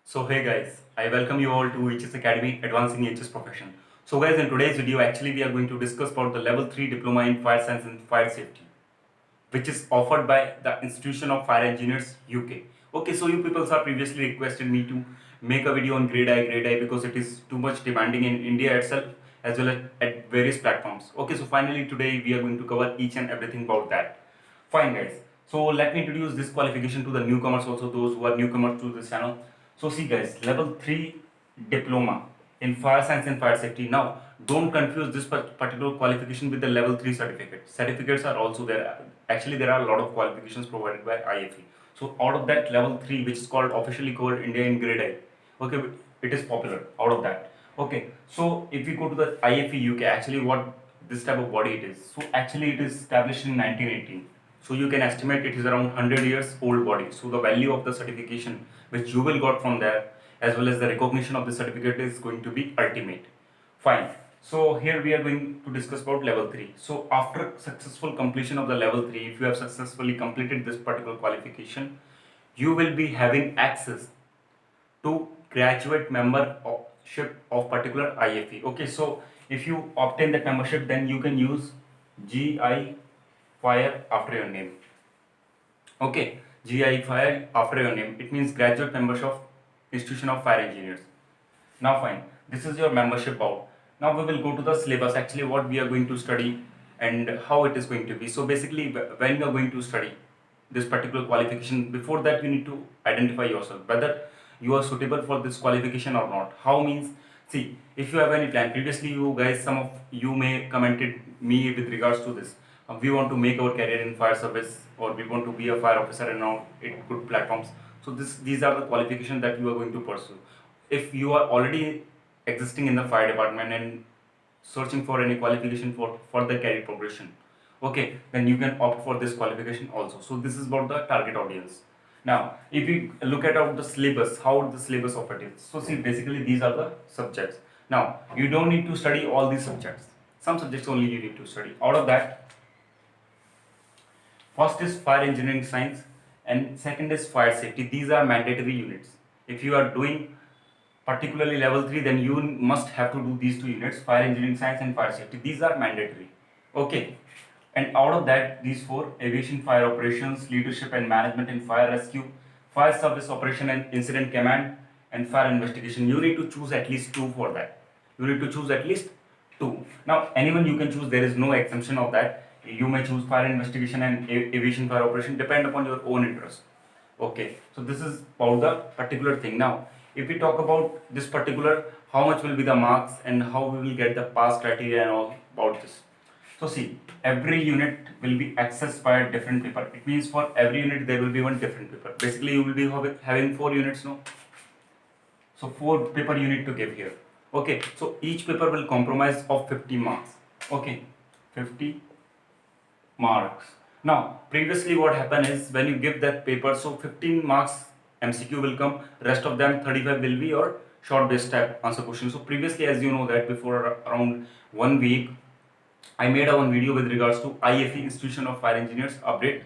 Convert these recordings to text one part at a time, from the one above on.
So hey guys, I welcome you all to EHS Academy Advancing EHS Profession. So guys, in today's video actually we are going to discuss about the level 3 diploma in fire science and fire safety, which is offered by the Institution of Fire Engineers UK. Okay, so you people have previously requested me to make a video on grade I because it is too much demanding in India itself as well as at various platforms. Okay, so finally today we are going to cover each and everything about that. Fine guys, so let me introduce this qualification to the newcomers, also those who are newcomers to this channel. So see guys, level 3 diploma in fire science and fire safety. Now don't confuse this particular qualification with the level 3 certificate. Certificates are also there. Actually there are a lot of qualifications provided by IFE. So out of that, level 3, which is called officially called India in grade I, okay, it is popular out of that. Okay, so if we go to the IFE UK, actually what this type of body it is. So actually it is established in 1918. So you can estimate it is around 100 years old body. So the value of the certification which you will got from there as well as the recognition of the certificate is going to be ultimate. Fine. So here we are going to discuss about level 3. So after successful completion of the level 3, if you have successfully completed this particular qualification, you will be having access to graduate membership of particular IFE. Okay, so if you obtain that membership, then you can use GI Fire after your name. Okay, GI Fire after your name. It means graduate membership of Institution of Fire Engineers. Now fine, this is your membership bout. Now we will go to the syllabus, actually what we are going to study and how it is going to be. So basically when you are going to study this particular qualification, before that you need to identify yourself whether you are suitable for this qualification or not. How means, see, if you have any plan, previously you guys, some of you may commented me with regards to this. We want to make our career in fire service or we want to be a fire officer and all it good platforms. So these are the qualifications that you are going to pursue. If you are already existing in the fire department and searching for any qualification for further career progression, okay, then you can opt for this qualification also. So this is about the target audience. Now if we look at the syllabus, how the syllabus of it is, so see, basically these are the subjects. Now you don't need to study all these subjects, some subjects only you need to study. Out of that, first is fire engineering science and second is fire safety. These are mandatory units. If you are doing particularly level 3, then you must have to do these two units, fire engineering science and fire safety. These are mandatory. Okay, and out of that, these four: aviation fire operations, leadership and management in fire rescue, fire service operation and incident command, and fire investigation. You need to choose at least two for that. You need to choose at least two. Now anyone you can choose, there is no exemption of that. You may choose fire investigation and aviation fire operation, depend upon your own interest. Okay, so this is about the particular thing. Now if we talk about this particular, how much will be the marks and how we will get the pass criteria and all about this. So see, every unit will be accessed by a different paper. It means for every unit there will be one different paper. Basically you will be having 4 units, no? So 4 paper you need to give here. Okay, so each paper will comprise of 50 marks. Okay, 50 marks. Now previously what happened is, when you give that paper, so 15 marks MCQ will come, rest of them 35 will be your short based type answer question. So previously, as you know that before around 1 week, I made a one video with regards to IFE, Institution of Fire Engineers update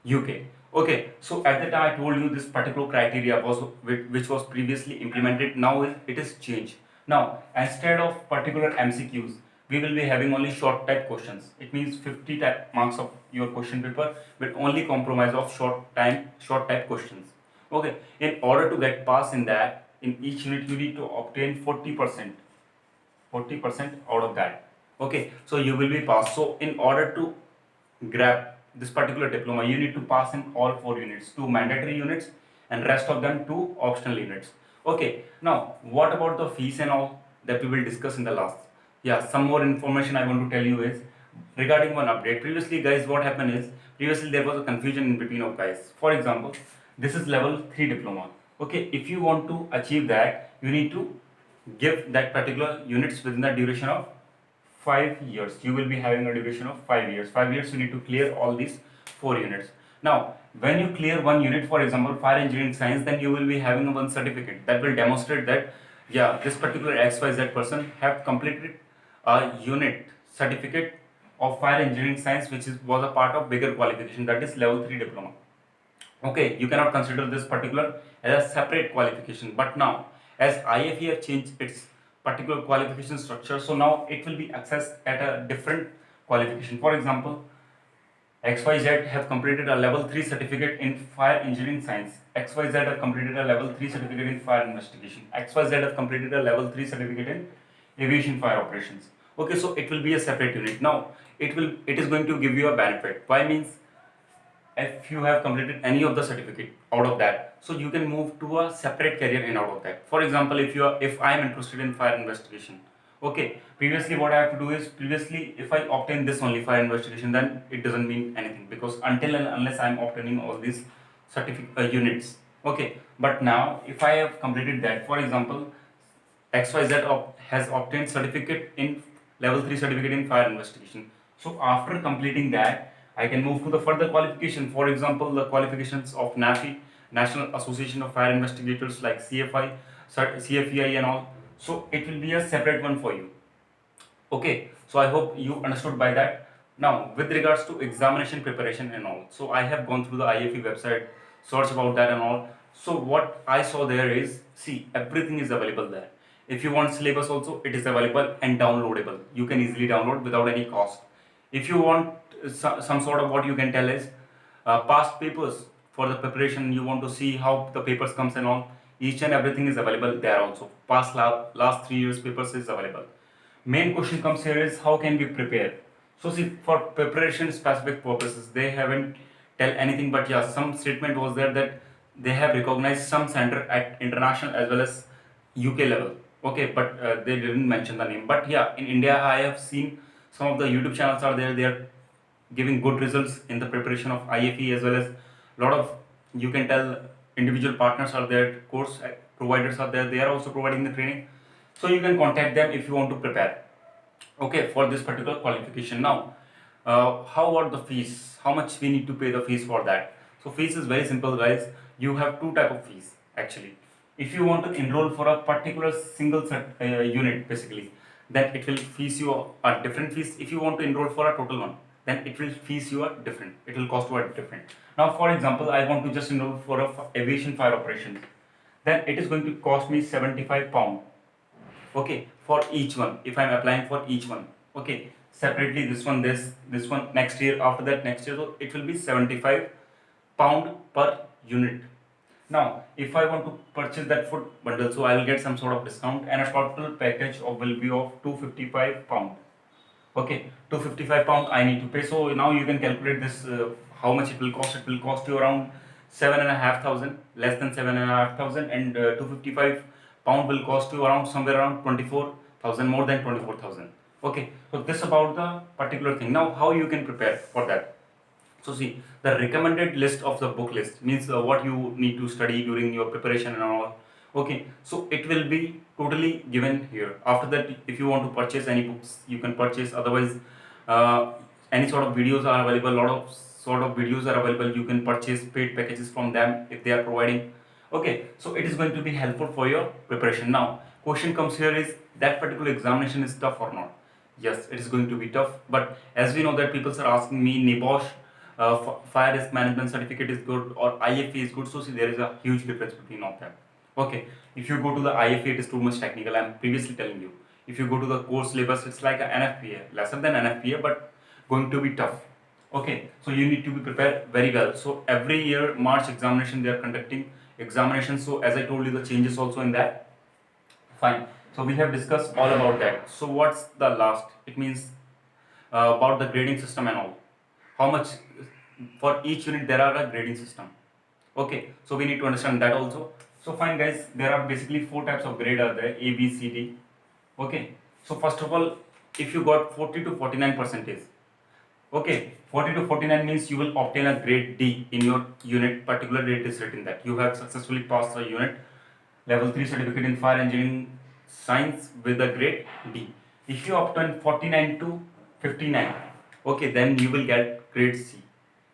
UK. Okay, so at the time I told you this particular criteria was which was previously implemented. Now it is changed. Now instead of particular MCQs, we will be having only short type questions. It means 50 marks of your question paper will only compromise of short type questions. Okay, in order to get pass in that, in each unit you need to obtain 40%. 40% out of that. Okay, so you will be passed. So in order to grab this particular diploma, you need to pass in all 4 units, 2 mandatory units and rest of them 2 optional units. Okay, now what about the fees and all that we will discuss in the last. Yeah, some more information I want to tell you is regarding one update. Previously guys, what happened is, previously there was a confusion in between of guys. For example, this is level 3 diploma. Okay, if you want to achieve that, you need to give that particular units within the duration of 5 years. You will be having a duration of 5 years. 5 years you need to clear all these 4 units. Now when you clear one unit, for example fire engineering science, then you will be having one certificate that will demonstrate that yeah, this particular XYZ person have completed a unit certificate of fire engineering science, which was a part of bigger qualification, that is level 3 diploma. Okay, you cannot consider this particular as a separate qualification. But now, as IFE have changed its particular qualification structure, so now it will be accessed at a different qualification. For example, XYZ have completed a level 3 certificate in fire engineering science. XYZ have completed a level 3 certificate in fire investigation. XYZ have completed a level 3 certificate in aviation fire operations. Okay, so it will be a separate unit. Now, it is going to give you a benefit. Why means if you have completed any of the certificate out of that, so you can move to a separate career in out of that. For example, if I am interested in fire investigation, okay, previously what I have to do is, previously if I obtain this only fire investigation, then it doesn't mean anything, because until and unless I am obtaining all these certificate units, okay. But now if I have completed that, for example, XYZ has obtained certificate in level 3 certificate in fire investigation. So after completing that, I can move to the further qualification. For example, the qualifications of NAFI, National Association of Fire Investigators, like CFI, CFEI and all. So it will be a separate one for you. Okay, so I hope you understood by that. Now, with regards to examination preparation and all, so I have gone through the IFE website, search about that and all. So what I saw there is, see, everything is available there. If you want syllabus also, it is available and downloadable. You can easily download without any cost. If you want some sort of, what you can tell is past papers for the preparation, you want to see how the papers comes and all, each and everything is available there also. Past last 3 years papers is available. Main question comes here is, how can we prepare? So see, for preparation specific purposes, they haven't tell anything, but yeah, some statement was there that they have recognized some center at international as well as UK level. Okay, but they didn't mention the name. But yeah, in India I have seen some of the YouTube channels are there, they are giving good results in the preparation of IFE, as well as lot of, you can tell, individual partners are there, course providers are there, they are also providing the training. So you can contact them if you want to prepare, okay, for this particular qualification. Now, how about the fees? How much we need to pay the fees for that? So fees is very simple, guys. You have two type of fees actually. If you want to enroll for a particular single unit, basically, then it will fees you a different fees. If you want to enroll for a total one, then it will fees you a different. It will cost you a different. Now, for example, I want to just enroll for a aviation fire operation, then it is going to cost me £75, okay, for each one, if I'm applying for each one, okay, separately, this one next year, after that next year, so it will be £75 per unit. Now, if I want to purchase that food bundle, so I will get some sort of discount, and a total package will be of £255. Okay, £255 I need to pay. So now you can calculate this, how much it will cost. It will cost you around 7,500, less than 7,500, and £255 will cost you around somewhere around 24,000, more than 24,000. Okay, so this about the particular thing. Now, how you can prepare for that? So see, the recommended list of the book list means what you need to study during your preparation and all. Okay, so it will be totally given here. After that, if you want to purchase any books, you can purchase. Otherwise, any sort of videos are available. A lot of sort of videos are available. You can purchase paid packages from them if they are providing. Okay, so it is going to be helpful for your preparation. Now, question comes here is, that particular examination is tough or not? Yes, it is going to be tough. But as we know that people are asking me, NIBOSH fire risk management certificate is good or IFE is good. So see, there is a huge difference between all them. Okay, if you go to the IFE, it is too much technical. I'm previously telling you. If you go to the course syllabus, it's like an NFPA, lesser than NFPA, but going to be tough. Okay, so you need to be prepared very well. So every year March examination, they are conducting examinations. So as I told you, the changes also in that. Fine. So we have discussed all about that. So what's the last? It means about the grading system and all. How much for each unit there are a grading system. Okay, so we need to understand that also. So fine, guys, there are basically 4 types of grade are there, A, B, C, D. Okay, so first of all, if you got 40 to 49 percentage, okay, 40 to 49 means you will obtain a grade D in your unit. Particular date is written that you have successfully passed the unit level 3 certificate in fire engineering science with a grade D. If you obtain 49 to 59, okay, then you will get grade C.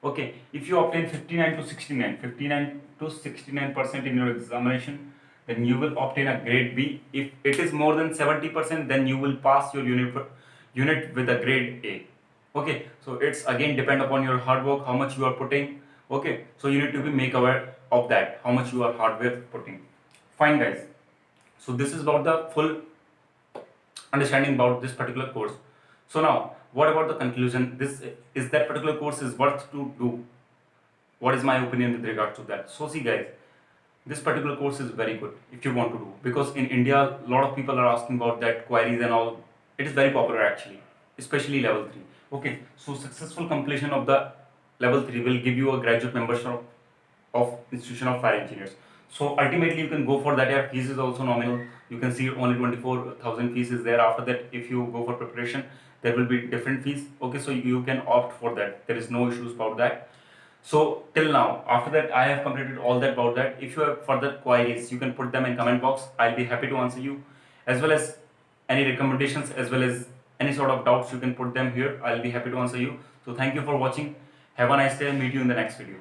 Okay, if you obtain 59 to 69, 59 to 69% in your examination, then you will obtain a grade B. If it is more than 70%, then you will pass your unit with a grade A. Okay, so it's again depend upon your hard work, how much you are putting, Okay, so you need to be make aware of that, how much you are hardware putting. Fine guys, so this is about the full understanding about this particular course. So now what about the conclusion? This is that particular course is worth to do. What is my opinion with regard to that? So see guys, this particular course is very good if you want to do, because in India a lot of people are asking about that queries and all. It is very popular actually, especially level 3. Okay, so successful completion of the level 3 will give you a graduate membership of Institution of Fire Engineers. So ultimately you can go for that. Your fees is also nominal. You can see only 24,000 fees is there. After that, if you go for preparation, there will be different fees. Okay, so you can opt for that. There is no issues about that. So till now, after that, I have completed all that about that. If you have further queries, you can put them in comment box. I'll be happy to answer you, as well as any recommendations, as well as any sort of doubts, you can put them here. I'll be happy to answer you. So thank you for watching. Have a nice day. Meet you in the next video.